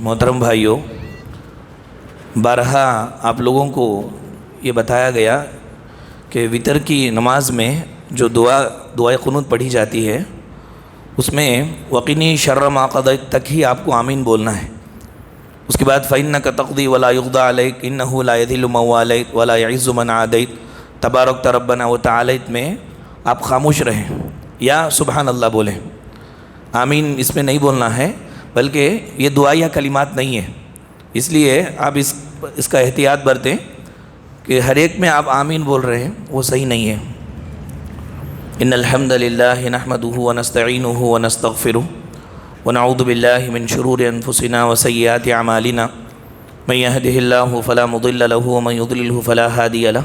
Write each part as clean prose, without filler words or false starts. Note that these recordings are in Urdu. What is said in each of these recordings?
محترم بھائیوں، بارہا آپ لوگوں کو یہ بتایا گیا کہ وتر کی نماز میں جو دعائے قنوت پڑھی جاتی ہے اس میں وقینی شر ما قضیت تک ہی آپ کو آمین بولنا ہے۔ اس کے بعد فإنک تقضی ولا یقضی علیک انہ لا یذل من والیت ولا یعز من عادیت تبارکت ربنا وتعالیت میں آپ خاموش رہیں یا سبحان اللہ بولیں۔ آمین اس میں نہیں بولنا ہے، بلکہ یہ دعائیہ کلمات نہیں ہے، اس لیے آپ اس کا احتیاط برتیں کہ ہر ایک میں آپ آمین بول رہے ہیں، وہ صحیح نہیں ہے۔ ان الحمد للہ نحمده ونستعینه ونستغفره ونعوذ باللہ من شرور انفسنا وسیئات اعمالنا من يهده الله فلا مضل له ومن يضلله فلا هادي له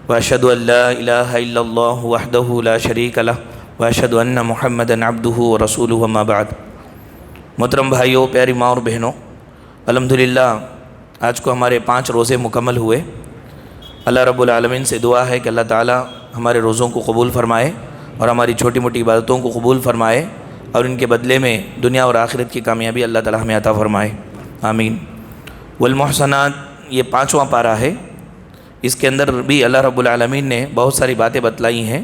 واشهد ان لا اله الا الله وحده لا شريك له واشهد ان محمدا عبده ورسوله اما بعد۔ محترم بھائیوں، پیاری ماں اور بہنوں، الحمدللہ آج کو ہمارے 5 روزے مکمل ہوئے۔ اللہ رب العالمین سے دعا ہے کہ اللہ تعالی ہمارے روزوں کو قبول فرمائے اور ہماری چھوٹی موٹی عبادتوں کو قبول فرمائے اور ان کے بدلے میں دنیا اور آخرت کی کامیابی اللہ تعالی ہمیں عطا فرمائے، آمین۔ والمحسنات یہ 5واں پارہ ہے، اس کے اندر بھی اللہ رب العالمین نے بہت ساری باتیں بتلائی ہیں۔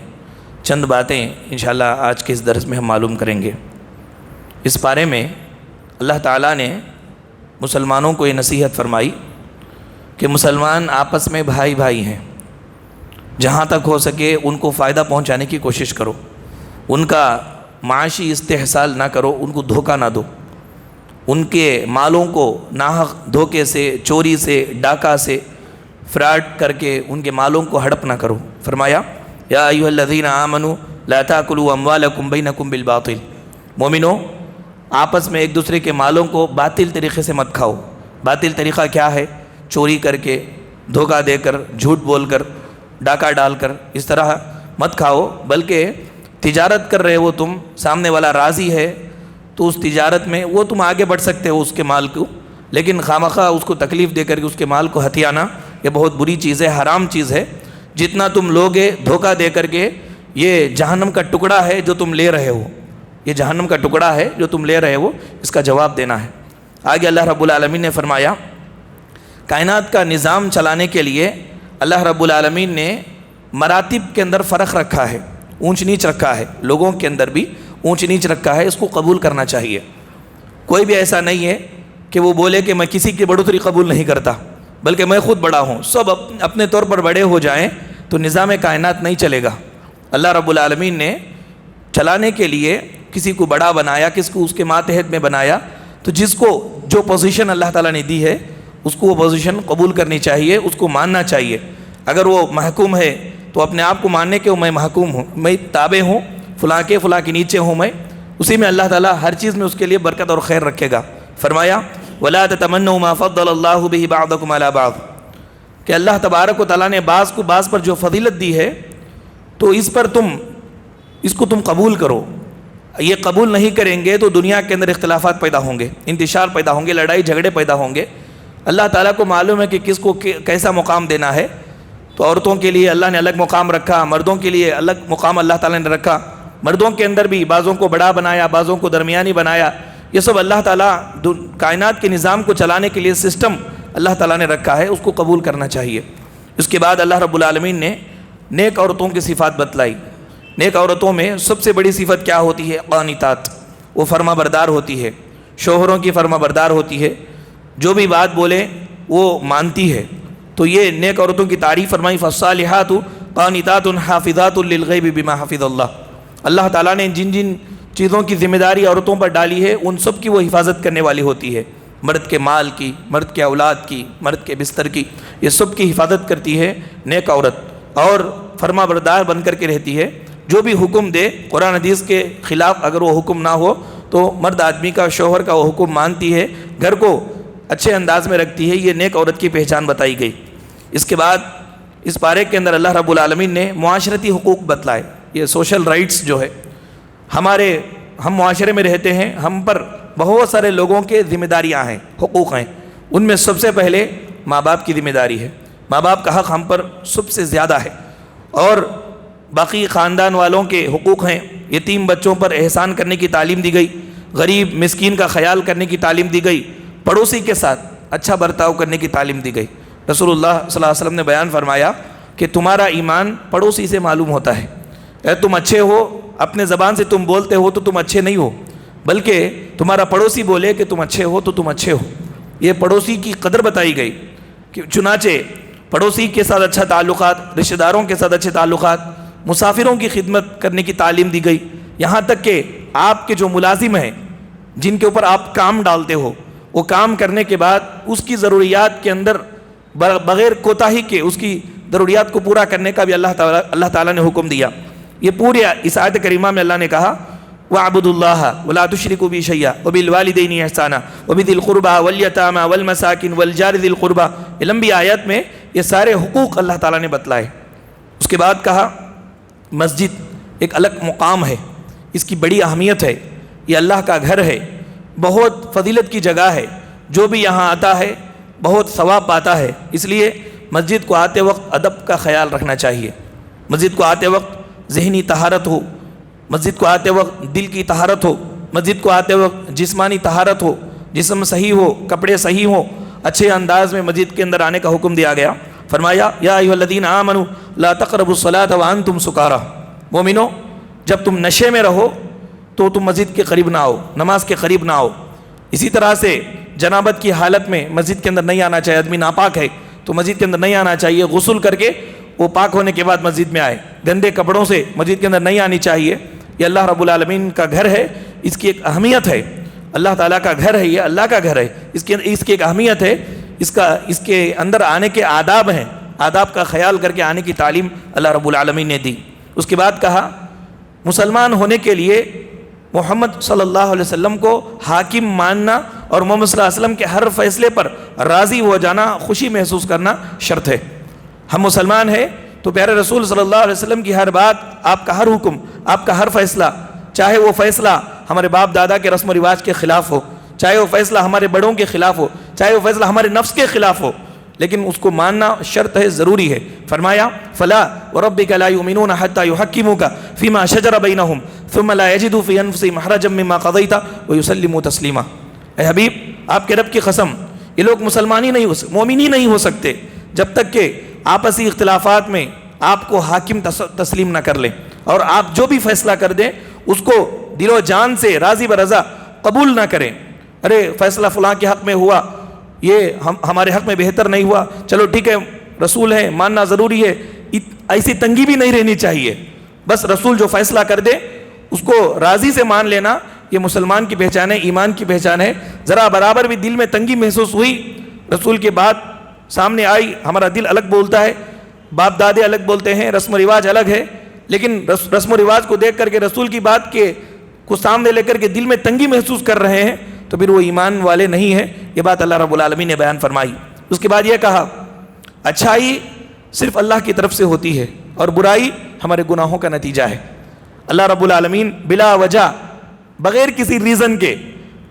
چند باتیں انشاءاللہ آج کے اس درس میں ہم معلوم کریں گے۔ اس پارے میں اللہ تعالیٰ نے مسلمانوں کو یہ نصیحت فرمائی کہ مسلمان آپس میں بھائی بھائی ہیں، جہاں تک ہو سکے ان کو فائدہ پہنچانے کی کوشش کرو، ان کا معاشی استحصال نہ کرو، ان کو دھوکہ نہ دو، ان کے مالوں کو ناحق دھوکے سے، چوری سے، ڈاکہ سے، فراڈ کر کے ان کے مالوں کو ہڑپ نہ کرو۔ فرمایا یا ایھا الذین آمنوا لا تاکلوا اموالکم بینکم بالباطل، مومنو آپس میں ایک دوسرے کے مالوں کو باطل طریقے سے مت کھاؤ۔ باطل طریقہ کیا ہے؟ چوری کر کے، دھوکہ دے کر، جھوٹ بول کر، ڈاکہ ڈال کر، اس طرح مت کھاؤ، بلکہ تجارت کر رہے ہو تم، سامنے والا راضی ہے تو اس تجارت میں وہ تم آگے بڑھ سکتے ہو اس کے مال کو، لیکن خامخواہ اس کو تکلیف دے کر کے اس کے مال کو ہتھیانا یہ بہت بری چیز ہے، حرام چیز ہے۔ جتنا تم لوگے دھوکہ دے کر کے، یہ جہنم کا ٹکڑا ہے جو تم لے رہے ہو، یہ جہنم کا ٹکڑا ہے جو تم لے رہے ہو، اس کا جواب دینا ہے۔ آگے اللہ رب العالمین نے فرمایا کائنات کا نظام چلانے کے لیے اللہ رب العالمین نے مراتب کے اندر فرق رکھا ہے، اونچ نیچ رکھا ہے، لوگوں کے اندر بھی اونچ نیچ رکھا ہے، اس کو قبول کرنا چاہیے۔ کوئی بھی ایسا نہیں ہے کہ وہ بولے کہ میں کسی کی بڑھوتری قبول نہیں کرتا، بلکہ میں خود بڑا ہوں، سب اپنے طور پر بڑے ہو جائیں تو نظام کائنات نہیں چلے گا۔ اللہ رب العالمین نے چلانے کے لیے کسی کو بڑا بنایا، کس کو اس کے ماتحت میں بنایا، تو جس کو جو پوزیشن اللہ تعالیٰ نے دی ہے اس کو وہ پوزیشن قبول کرنی چاہیے، اس کو ماننا چاہیے۔ اگر وہ محکوم ہے تو اپنے آپ کو ماننے کہ میں محکوم ہوں، میں تابع ہوں، فلاں کے نیچے ہوں، میں اسی میں اللہ تعالیٰ ہر چیز میں اس کے لیے برکت اور خیر رکھے گا۔ فرمایا وَلَا تَتَمَنَّوْا مَا فَضَّلَ اللَّهُ بِهِ بَعْضَكُمْ عَلَىٰ بَعْضٍ، کہ اللہ تبارک و تعالیٰ نے بعض کو بعض پر جو فضیلت دی ہے تو اس کو تم قبول کرو۔ یہ قبول نہیں کریں گے تو دنیا کے اندر اختلافات پیدا ہوں گے، انتشار پیدا ہوں گے، لڑائی جھگڑے پیدا ہوں گے۔ اللہ تعالیٰ کو معلوم ہے کہ کس کو کیسا مقام دینا ہے، تو عورتوں کے لیے اللہ نے الگ مقام رکھا، مردوں کے لیے الگ مقام اللہ تعالیٰ نے رکھا، مردوں کے اندر بھی بعضوں کو بڑا بنایا، بعضوں کو درمیانی بنایا۔ یہ سب اللہ تعالیٰ کائنات کے نظام کو چلانے کے لیے سسٹم اللہ تعالیٰ نے رکھا ہے، اس کو قبول کرنا چاہیے۔ اس کے بعد اللہ رب العالمین نے نیک عورتوں کی صفات بتلائی۔ نیک عورتوں میں سب سے بڑی صفت کیا ہوتی ہے؟ قانتات، وہ فرما بردار ہوتی ہے، شوہروں کی فرما بردار ہوتی ہے، جو بھی بات بولے وہ مانتی ہے۔ تو یہ نیک عورتوں کی تعریف فرمائی فالصالحات قانتات حافظات للغیب بما حفظ اللہ۔ اللہ تعالیٰ نے جن جن چیزوں کی ذمہ داری عورتوں پر ڈالی ہے ان سب کی وہ حفاظت کرنے والی ہوتی ہے، مرد کے مال کی، مرد کے اولاد کی، مرد کے بستر کی، یہ سب کی حفاظت کرتی ہے نیک عورت، اور فرما بردار بن کر کے رہتی ہے۔ جو بھی حکم دے قرآن حدیث کے خلاف اگر وہ حکم نہ ہو تو مرد آدمی کا، شوہر کا وہ حکم مانتی ہے، گھر کو اچھے انداز میں رکھتی ہے۔ یہ نیک عورت کی پہچان بتائی گئی۔ اس کے بعد اس پارے کے اندر اللہ رب العالمین نے معاشرتی حقوق بتلائے۔ یہ سوشل رائٹس جو ہے، ہم معاشرے میں رہتے ہیں، ہم پر بہت سارے لوگوں کے ذمہ داریاں ہیں، حقوق ہیں۔ ان میں سب سے پہلے ماں باپ کی ذمہ داری ہے، ماں باپ کا حق ہم پر سب سے زیادہ ہے، اور باقی خاندان والوں کے حقوق ہیں۔ یتیم بچوں پر احسان کرنے کی تعلیم دی گئی، غریب مسکین کا خیال کرنے کی تعلیم دی گئی، پڑوسی کے ساتھ اچھا برتاؤ کرنے کی تعلیم دی گئی۔ رسول اللہ صلی اللہ علیہ وسلم نے بیان فرمایا کہ تمہارا ایمان پڑوسی سے معلوم ہوتا ہے۔ اے تم اچھے ہو، اپنے زبان سے تم بولتے ہو تو تم اچھے نہیں ہو، بلکہ تمہارا پڑوسی بولے کہ تم اچھے ہو تو تم اچھے ہو۔ یہ پڑوسی کی قدر بتائی گئی کہ چنانچہ پڑوسی کے ساتھ اچھا تعلقات، رشتہ داروں کے ساتھ اچھے تعلقات، مسافروں کی خدمت کرنے کی تعلیم دی گئی۔ یہاں تک کہ آپ کے جو ملازم ہیں جن کے اوپر آپ کام ڈالتے ہو، وہ کام کرنے کے بعد اس کی ضروریات کے اندر بغیر کوتاہی کے اس کی ضروریات کو پورا کرنے کا بھی اللہ تعالیٰ نے حکم دیا۔ یہ پورے اس آیت کریمہ میں اللہ نے کہا وَاعْبُدُوا اللَّهَ وَلَا تُشْرِكُوا بِهِ شَيْئًا وَبِالْوَالِدَيْنِ إِحْسَانًا وَبِذِي الْقُرْبَى وَالْيَتَامَى وَالْمَسَاكِنِ وَالْجَارِ ذِي الْقُرْبَى۔ یہ لمبی آیت میں یہ سارے حقوق اللہ تعالیٰ نے بتلائے۔ اس کے بعد کہا مسجد ایک الگ مقام ہے، اس کی بڑی اہمیت ہے، یہ اللہ کا گھر ہے، بہت فضیلت کی جگہ ہے، جو بھی یہاں آتا ہے بہت ثواب پاتا ہے۔ اس لیے مسجد کو آتے وقت ادب کا خیال رکھنا چاہیے، مسجد کو آتے وقت ذہنی طہارت ہو، مسجد کو آتے وقت دل کی طہارت ہو، مسجد کو آتے وقت جسمانی طہارت ہو، جسم صحیح ہو، کپڑے صحیح ہوں، اچھے انداز میں مسجد کے اندر آنے کا حکم دیا گیا۔ فرمایا یا ایھا الذین آمنوا لا تقربوا الصلاۃ وانتم سکارى، مومنو جب تم نشے میں رہو تو تم مسجد کے قریب نہ آؤ، نماز کے قریب نہ آؤ۔ اسی طرح سے جنابت کی حالت میں مسجد کے اندر نہیں آنا چاہیے، آدمی ناپاک ہے تو مسجد کے اندر نہیں آنا چاہیے، غسل کر کے وہ پاک ہونے کے بعد مسجد میں آئے۔ گندے کپڑوں سے مسجد کے اندر نہیں آنی چاہیے، یہ اللہ رب العالمین کا گھر ہے، اس کی ایک اہمیت ہے، اللہ تعالیٰ کا گھر ہے، یہ اللہ کا گھر ہے، اس کی ایک اہمیت ہے، اس کے اندر آنے کے آداب ہیں، آداب کا خیال کر کے آنے کی تعلیم اللہ رب العالمین نے دی۔ اس کے بعد کہا مسلمان ہونے کے لیے محمد صلی اللہ علیہ وسلم کو حاکم ماننا اور محمد صلی اللہ علیہ وسلم کے ہر فیصلے پر راضی ہو جانا، خوشی محسوس کرنا شرط ہے۔ ہم مسلمان ہیں تو پیارے رسول صلی اللہ علیہ وسلم کی ہر بات، آپ کا ہر حکم، آپ کا ہر فیصلہ، چاہے وہ فیصلہ ہمارے باپ دادا کے رسم و رواج کے خلاف ہو، چاہے وہ فیصلہ ہمارے بڑوں کے خلاف ہو، چاہے وہ فیصلہ ہمارے نفس کے خلاف ہو، لیکن اس کو ماننا شرط ہے، ضروری ہے۔ فرمایا فلا وربک لا یؤمنون حتی یحکموک فیما شجر بینہم ثم لا یجدوا فی انفسہم حرجا مما قضیت ویسلموا تسلیما۔ اے حبیب آپ کے رب کی قسم، یہ لوگ مومن ہی نہیں ہو سکتے جب تک کہ آپسی اختلافات میں آپ کو حاکم تسلیم نہ کر لیں، اور آپ جو بھی فیصلہ کر دیں اس کو دل و جان سے راضی برضا قبول نہ کریں۔ ارے فیصلہ فلاں کے حق میں ہوا، یہ ہمارے حق میں بہتر نہیں ہوا، چلو ٹھیک ہے رسول ہے ماننا ضروری ہے، ایسی تنگی بھی نہیں رہنی چاہیے، بس رسول جو فیصلہ کر دے اس کو راضی سے مان لینا، یہ مسلمان کی پہچان ہے، ایمان کی پہچان ہے۔ ذرا برابر بھی دل میں تنگی محسوس ہوئی، رسول کے بات سامنے آئی، ہمارا دل الگ بولتا ہے، باپ دادے الگ بولتے ہیں، رسم و رواج الگ ہے، لیکن رسم و رواج کو دیکھ کر کے رسول کی بات کو سامنے لے کر کے دل میں تنگی محسوس کر رہے ہیں تو پھر وہ ایمان والے نہیں ہیں۔ یہ بات اللہ رب العالمین نے بیان فرمائی۔ اس کے بعد یہ کہا اچھائی صرف اللہ کی طرف سے ہوتی ہے اور برائی ہمارے گناہوں کا نتیجہ ہے۔ اللہ رب العالمین بلا وجہ، بغیر کسی ریزن کے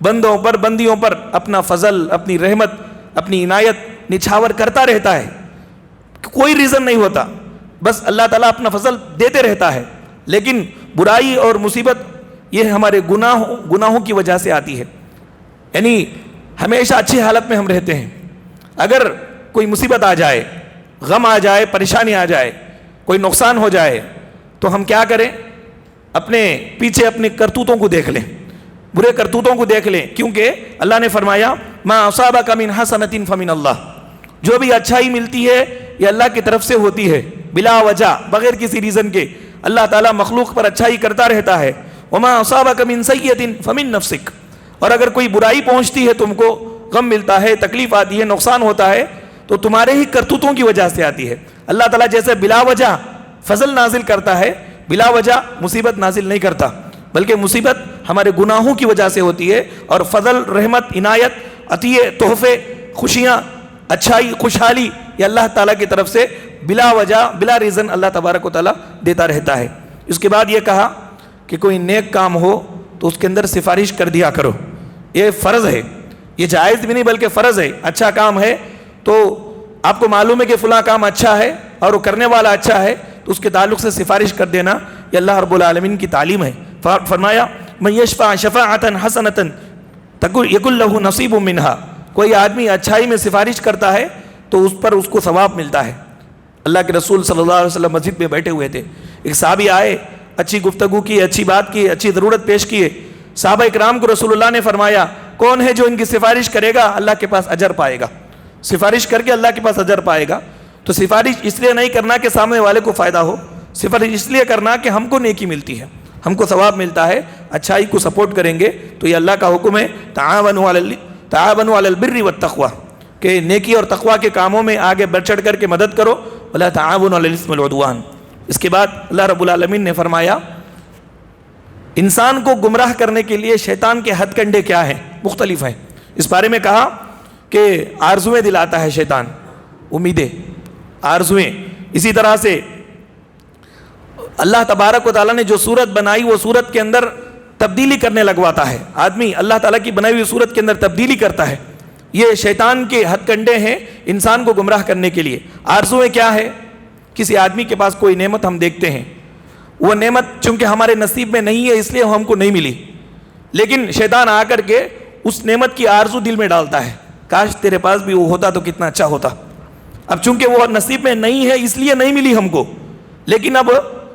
بندیوں پر اپنا فضل، اپنی رحمت، اپنی عنایت نچھاور کرتا رہتا ہے، کوئی ریزن نہیں ہوتا، بس اللہ تعالیٰ اپنا فضل دیتے رہتا ہے۔ لیکن برائی اور مصیبت یہ ہمارے گناہوں کی وجہ سے آتی ہے، یعنی ہمیشہ اچھی حالت میں ہم رہتے ہیں، اگر کوئی مصیبت آ جائے، غم آ جائے، پریشانی آ جائے، کوئی نقصان ہو جائے تو ہم کیا کریں؟ اپنے پیچھے اپنے کرتوتوں کو دیکھ لیں، برے کرتوتوں کو دیکھ لیں، کیونکہ اللہ نے فرمایا ما اصابک من حسنۃ فمن اللہ، جو بھی اچھائی ملتی ہے یہ اللہ کی طرف سے ہوتی ہے، بلا وجہ، بغیر کسی ریزن کے اللہ تعالیٰ مخلوق پر اچھائی کرتا رہتا ہے۔ وما اصابک من سیئۃ فمن نفسک، اور اگر کوئی برائی پہنچتی ہے تم کو، غم ملتا ہے، تکلیف آتی ہے، نقصان ہوتا ہے تو تمہارے ہی کرتوتوں کی وجہ سے آتی ہے۔ اللہ تعالیٰ جیسے بلا وجہ فضل نازل کرتا ہے، بلا وجہ مصیبت نازل نہیں کرتا، بلکہ مصیبت ہمارے گناہوں کی وجہ سے ہوتی ہے، اور فضل، رحمت، عنایت، عطیے، تحفے، خوشیاں، اچھائی، خوشحالی یہ اللہ تعالیٰ کی طرف سے بلا وجہ، بلا ریزن اللہ تبارک و تعالیٰ دیتا رہتا ہے۔ اس کے بعد یہ کہا کہ کوئی نیک کام ہو تو اس کے اندر سفارش کر دیا کرو، یہ فرض ہے، یہ جائز بھی نہیں بلکہ فرض ہے۔ اچھا کام ہے تو آپ کو معلوم ہے کہ فلاں کام اچھا ہے اور وہ کرنے والا اچھا ہے تو اس کے تعلق سے سفارش کر دینا، یہ اللہ رب العالمین کی تعلیم ہے۔ فرمایا من یشفع شفاعۃ حسنۃ یکن لہ نصیب منہا، کوئی آدمی اچھائی میں سفارش کرتا ہے تو اس پر اس کو ثواب ملتا ہے۔ اللہ کے رسول صلی اللہ علیہ وسلم مسجد میں بیٹھے ہوئے تھے، ایک صحابی آئے، اچھی گفتگو کی، اچھی بات کی، اچھی ضرورت پیش کیے۔ صحابہ اکرام کو رسول اللہ نے فرمایا کون ہے جو ان کی سفارش کرے گا اللہ کے پاس اجر پائے گا، سفارش کر کے اللہ کے پاس اجر پائے گا۔ تو سفارش اس لیے نہیں کرنا کہ سامنے والے کو فائدہ ہو، سفارش اس لیے کرنا کہ ہم کو نیکی ملتی ہے، ہم کو ثواب ملتا ہے، اچھائی کو سپورٹ کریں گے تو یہ اللہ کا حکم ہے، تعاونوا علی البر والتقوی، کہ نیکی اور تقوی کے کاموں میں آگے بڑھ چڑھ کر کے مدد کرو، ولا تعاونوا علی الاثم والعدوان۔ اس کے بعد اللہ رب العالمین نے فرمایا انسان کو گمراہ کرنے کے لیے شیطان کے ہتھ کنڈے کیا ہیں، مختلف ہیں۔ اس بارے میں کہا کہ آرزویں دلاتا ہے شیطان، امیدیں، آرزویں۔ اسی طرح سے اللہ تبارک و تعالیٰ نے جو صورت بنائی وہ صورت کے اندر تبدیلی کرنے لگواتا ہے، آدمی اللہ تعالیٰ کی بنائی ہوئی صورت کے اندر تبدیلی کرتا ہے، یہ شیطان کے ہتھ کنڈے ہیں انسان کو گمراہ کرنے کے لیے۔ آرزویں کیا ہے؟ کسی آدمی کے پاس کوئی نعمت ہم دیکھتے ہیں، وہ نعمت چونکہ ہمارے نصیب میں نہیں ہے اس لیے ہم کو نہیں ملی، لیکن شیطان آ کر کے اس نعمت کی آرزو دل میں ڈالتا ہے، کاش تیرے پاس بھی وہ ہوتا تو کتنا اچھا ہوتا۔ اب چونکہ وہ نصیب میں نہیں ہے اس لیے نہیں ملی ہم کو، لیکن اب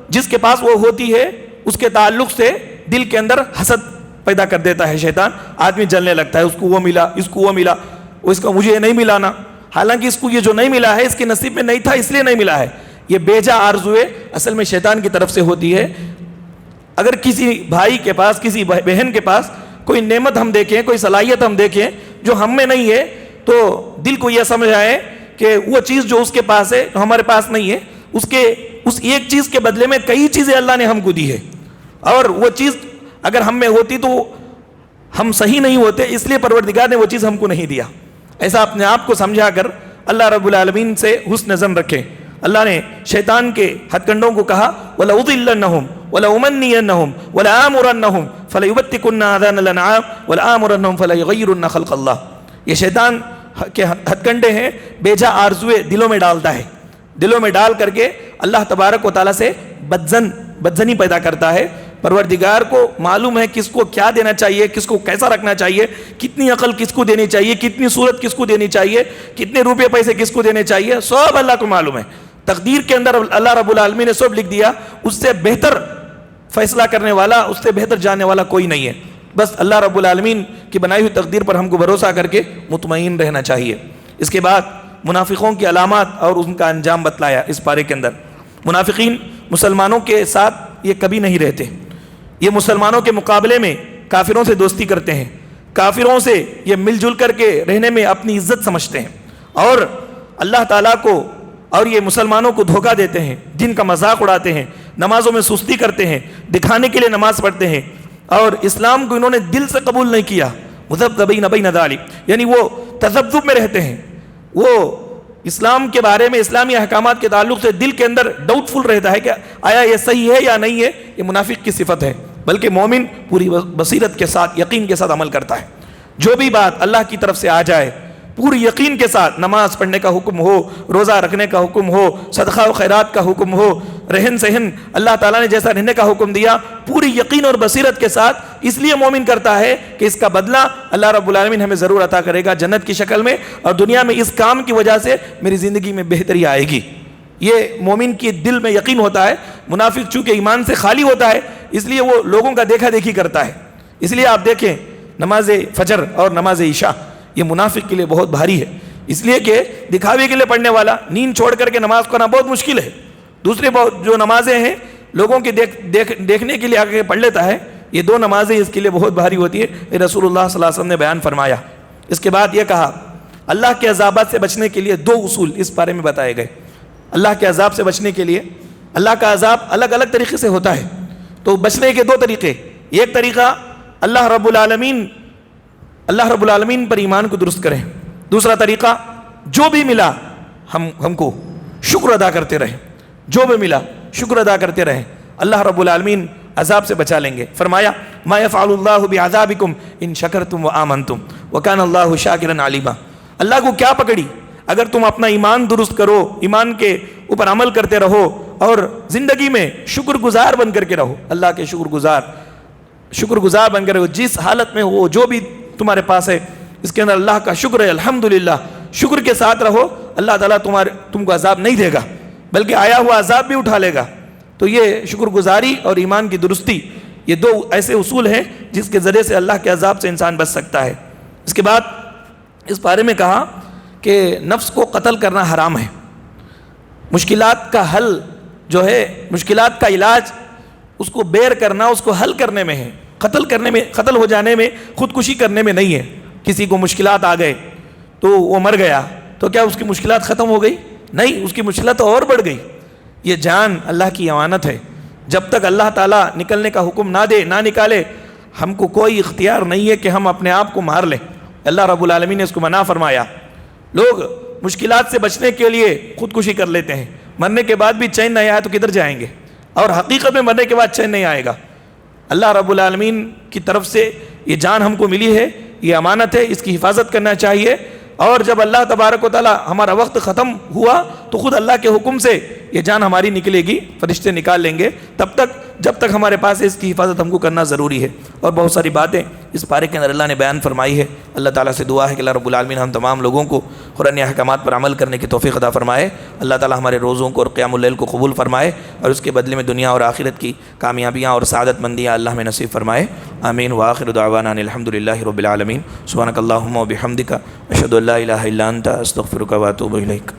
جس کے پاس وہ ہوتی ہے اس کے تعلق سے دل کے اندر حسد پیدا کر دیتا ہے شیطان، آدمی جلنے لگتا ہے، اس کو وہ ملا، اس کو وہ ملا، اس کو مجھے یہ نہیں ملانا، حالانکہ اس کو یہ جو نہیں ملا ہے اس کے نصیب میں نہیں تھا اس لیے نہیں ملا ہے۔ یہ بیجا آرزویں اصل میں شیطان کی طرف سے ہوتی ہے۔ اگر کسی بھائی کے پاس، کسی بہن کے پاس کوئی نعمت ہم دیکھیں، کوئی صلاحیت ہم دیکھیں جو ہم میں نہیں ہے، تو دل کو یہ سمجھ آئے کہ وہ چیز جو اس کے پاس ہے ہمارے پاس نہیں ہے، اس ایک چیز کے بدلے میں کئی چیزیں اللہ نے ہم کو دی ہے، اور وہ چیز اگر ہم میں ہوتی تو ہم صحیح نہیں ہوتے، اس لیے پروردگار نے وہ چیز ہم کو نہیں دیا۔ ایسا اپنے آپ کو سمجھا کر اللہ رب العالمین سے حسن ظن رکھیں۔ اللہ نے شیطان کے ہتھ کنڈوں کو کہا وَلَأُضِلَّنَّهُمْ وَلَأُمَنِّيَنَّهُمْ وَلَآمُرَنَّهُمْ فَلَيُبَتِّكُنَّ آذَانَ الْأَنْعَامِ وَلَآمُرَنَّهُمْ فَلَيُغَيِّرُنَّ خَلْقَ اللَّهِ۔ یہ شیطان کے ہتھ کنڈے ہیں، بیجا آرزویں دلوں میں ڈالتا ہے، دلوں میں ڈال کر کے اللہ تبارک و تعالیٰ سے بدزنی پیدا کرتا ہے۔ پروردگار کو معلوم ہے کس کو کیا دینا چاہیے، کس کو کیسا رکھنا چاہیے، کتنی عقل کس کو دینی چاہیے، کتنی صورت کس کو دینی چاہیے، کتنے روپے پیسے کس کو دینے چاہیے، سب اللہ کو معلوم ہے۔ تقدیر کے اندر اللہ رب العالمین نے سب لکھ دیا، اس سے بہتر فیصلہ کرنے والا، اس سے بہتر جاننے والا کوئی نہیں ہے۔ بس اللہ رب العالمین کی بنائی ہوئی تقدیر پر ہم کو بھروسہ کر کے مطمئن رہنا چاہیے۔ اس کے بعد منافقوں کی علامات اور ان کا انجام بتلایا اس پارے کے اندر۔ منافقین مسلمانوں کے ساتھ یہ کبھی نہیں رہتے، یہ مسلمانوں کے مقابلے میں کافروں سے دوستی کرتے ہیں، کافروں سے یہ مل جل کر کے رہنے میں اپنی عزت سمجھتے ہیں، اور اللہ تعالیٰ کو اور یہ مسلمانوں کو دھوکہ دیتے ہیں، دین کا مذاق اڑاتے ہیں، نمازوں میں سستی کرتے ہیں، دکھانے کے لیے نماز پڑھتے ہیں، اور اسلام کو انہوں نے دل سے قبول نہیں کیا، مذبذبین بین ذلک، یعنی وہ تذبذب میں رہتے ہیں، وہ اسلام کے بارے میں، اسلامی احکامات کے تعلق سے دل کے اندر ڈاؤٹ فل رہتا ہے کہ آیا یہ صحیح ہے یا نہیں ہے۔ یہ منافق کی صفت ہے، بلکہ مومن پوری بصیرت کے ساتھ، یقین کے ساتھ عمل کرتا ہے۔ جو بھی بات اللہ کی طرف سے آ جائے پوری یقین کے ساتھ، نماز پڑھنے کا حکم ہو، روزہ رکھنے کا حکم ہو، صدقہ و خیرات کا حکم ہو، رہن سہن اللہ تعالیٰ نے جیسا رہنے کا حکم دیا، پوری یقین اور بصیرت کے ساتھ اس لیے مومن کرتا ہے کہ اس کا بدلہ اللہ رب العالمین ہمیں ضرور عطا کرے گا جنت کی شکل میں، اور دنیا میں اس کام کی وجہ سے میری زندگی میں بہتری آئے گی۔ یہ مومن کی دل میں یقین ہوتا ہے۔ منافق چونکہ ایمان سے خالی ہوتا ہے اس لیے وہ لوگوں کا دیکھا دیکھی کرتا ہے۔ اس لیے آپ دیکھیں نماز فجر اور نماز عشاء یہ منافق کے لیے بہت بھاری ہے، اس لیے کہ دکھاوے کے لیے پڑھنے والا نیند چھوڑ کر کے نماز پڑھنا بہت مشکل ہے۔ دوسرے جو نمازیں ہیں لوگوں کے دیکھنے کے لیے آگے پڑھ لیتا ہے، یہ دو نمازیں اس کے لیے بہت بھاری ہوتی ہے، یہ رسول اللہ صلی اللہ علیہ وسلم نے بیان فرمایا۔ اس کے بعد یہ کہا اللہ کے عذابات سے بچنے کے لیے دو اصول اس بارے میں بتائے گئے۔ اللہ کے عذاب سے بچنے کے لیے، اللہ کا عذاب الگ الگ طریقے سے ہوتا ہے، تو بچنے کے دو طریقے، ایک طریقہ اللہ رب العالمین پر ایمان کو درست کریں، دوسرا طریقہ جو بھی ملا ہم کو شکر ادا کرتے رہیں، جو بھی ملا شکر ادا کرتے رہیں، اللہ رب العالمین عذاب سے بچا لیں گے۔ فرمایا ما یفعل اللہ بعذابکم ان شکرتم وآمنتم وکان اللہ شاکرا علیما۔ اللہ کو کیا پکڑی؟ اگر تم اپنا ایمان درست کرو، ایمان کے اوپر عمل کرتے رہو اور زندگی میں شکر گزار بن کر کے رہو، اللہ کے شکر گزار بن کر رہو، جس حالت میں ہو جو بھی تمہارے پاس ہے اس کے اندر اللہ کا شکر ہے، الحمدللہ، شکر کے ساتھ رہو، اللہ تعالیٰ تم کو عذاب نہیں دے گا بلکہ آیا ہوا عذاب بھی اٹھا لے گا۔ تو یہ شکر گزاری اور ایمان کی درستی، یہ دو ایسے اصول ہیں جس کے ذریعے سے اللہ کے عذاب سے انسان بچ سکتا ہے۔ اس کے بعد اس بارے میں کہا کہ نفس کو قتل کرنا حرام ہے۔ مشکلات کا حل جو ہے، مشکلات کا علاج اس کو بیر کرنا، اس کو حل کرنے میں ہے، قتل کرنے میں، قتل ہو جانے میں، خودکشی کرنے میں نہیں ہے۔ کسی کو مشکلات آ گئے تو وہ مر گیا تو کیا اس کی مشکلات ختم ہو گئی؟ نہیں، اس کی مشکلات اور بڑھ گئی۔ یہ جان اللہ کی امانت ہے، جب تک اللہ تعالیٰ نکلنے کا حکم نہ دے، نہ نکالے، ہم کو کوئی اختیار نہیں ہے کہ ہم اپنے آپ کو مار لیں۔ اللہ رب العالمین نے اس کو منع فرمایا۔ لوگ مشکلات سے بچنے کے لیے خودکشی کر لیتے ہیں، مرنے کے بعد بھی چین نہیں آیا تو کدھر جائیں گے؟ اور حقیقت میں مرنے کے بعد چین نہیں آئے گا۔ اللہ رب العالمین کی طرف سے یہ جان ہم کو ملی ہے، یہ امانت ہے، اس کی حفاظت کرنا چاہیے۔ اور جب اللہ تبارک و تعالیٰ ہمارا وقت ختم ہوا تو خود اللہ کے حکم سے یہ جان ہماری نکلے گی، فرشتے نکال لیں گے۔ تب تک جب تک ہمارے پاس ہے اس کی حفاظت ہم کو کرنا ضروری ہے۔ اور بہت ساری باتیں اس پارے کے اندر اللہ نے بیان فرمائی ہے۔ اللہ تعالیٰ سے دعا ہے کہ اللہ رب العالمین ہم تمام لوگوں کو قرآن احکامات پر عمل کرنے کی توفیق عطا فرمائے۔ اللہ تعالیٰ ہمارے روزوں کو اور قیام اللیل کو قبول فرمائے اور اس کے بدلے میں دنیا اور آخرت کی کامیابیاں اور سعادت مندیاں اللہ میں نصیب فرمائے۔ آمین وآخر دعوانا ان الحمدللہ رب العالمین۔ سبحانک اللہم و بحمدک، اشہد ان لا الہ الا انت، استغفرک و اتوب الیک۔